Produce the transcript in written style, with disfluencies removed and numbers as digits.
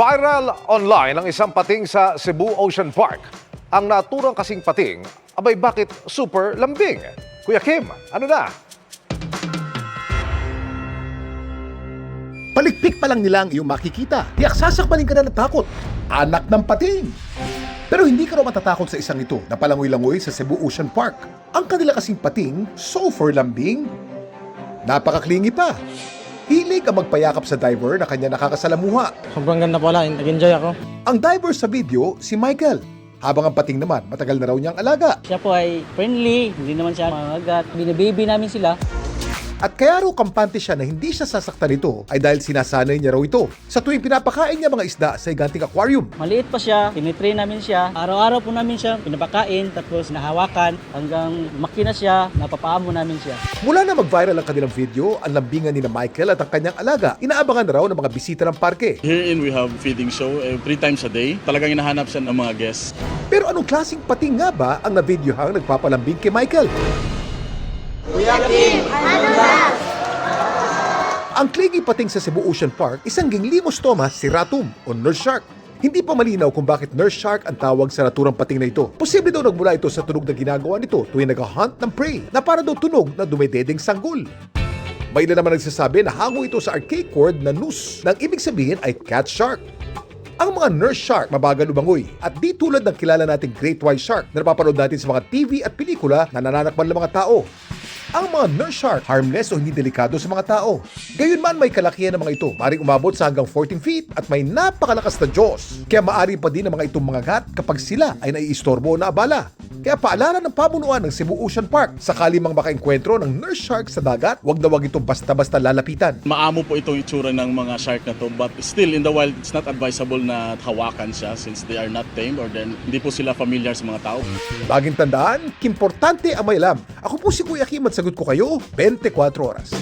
Viral online ang isang pating sa Cebu Ocean Park. Ang naturang kasing pating, abay bakit super lambing? Kuya Kim, ano na? Palikpik pa lang nila ang iyong makikita. Tiyak sasakbalin ka na ng takot. Anak ng pating! Pero hindi ka raw matatakot sa isang ito na palangoy-langoy sa Cebu Ocean Park. Ang kanila kasing pating, super lambing, napakaklingi pa. Hilig ang magpayakap sa diver na kanya nakakasalamuha. Sobrang ganda pala, nag-enjoy ako. Ang diver sa video, si Michael. Habang ang pating naman, matagal na raw niyang alaga. Siya po ay friendly, hindi naman siya mangagat. Binababy namin sila. At kaya raw kampante siya na hindi siya sasaktan nito ay dahil sinasanay niya raw ito sa tuwing pinapakain niya mga isda sa higanting aquarium. Maliit pa siya, tinitrain namin siya. Araw-araw po namin siya pinapakain, tapos nahawakan hanggang makina siya, napapaamo namin siya. Mula na mag-viral ang kanilang video, ang lambingan ni na Michael at ang kanyang alaga, inaabangan na raw ng mga bisita ng parke. Herein we have feeding show 3 times a day. Talagang hinahanap siya ng mga guests. Pero anong klaseng pating nga ba ang na-videohang nagpapalambing kay Michael? Ang clingy pating sa Cebu Ocean Park, isang Ginglimos Thomas si Ratum o nurse shark. Hindi pa malinaw kung bakit nurse shark ang tawag sa naturang pating na ito. Posible daw nagmula ito sa tunog na ginagawa nito tuwing nag-hunt ng prey na para daw tunog na dumededeng sanggol. May ilan naman nagsasabi na hango ito sa archaic word na noose, nang ibig sabihin ay cat shark. Ang mga nurse shark mabagal lumangoy at di tulad ng kilala nating great white shark na napapanood natin sa mga TV at pelikula na nananakmal ng mga tao. Ang mga nurse shark, harmless o hindi delikado sa mga tao. Gayunman may kalakihan ng mga ito, maaaring umabot sa hanggang 14 feet at may napakalakas na jaws. Kaya maaari pa din ng mga itong mga gat kapag sila ay naiistorbo o naabala. Kaya paalaala ng pamunuan ng Cebu Ocean Park, sakali mang makaengkwentro ng nurse shark sa dagat, wag na wag ito basta-basta lalapitan. Maamo po itong itsura ng mga shark na to, but still in the wild it's not advisable na hawakan siya since they are not tamed or then hindi po sila familiar sa mga tao. Laging tandaan, importante ang may alam. Ako po si Kuya Kim at sagot ko kayo 24 oras.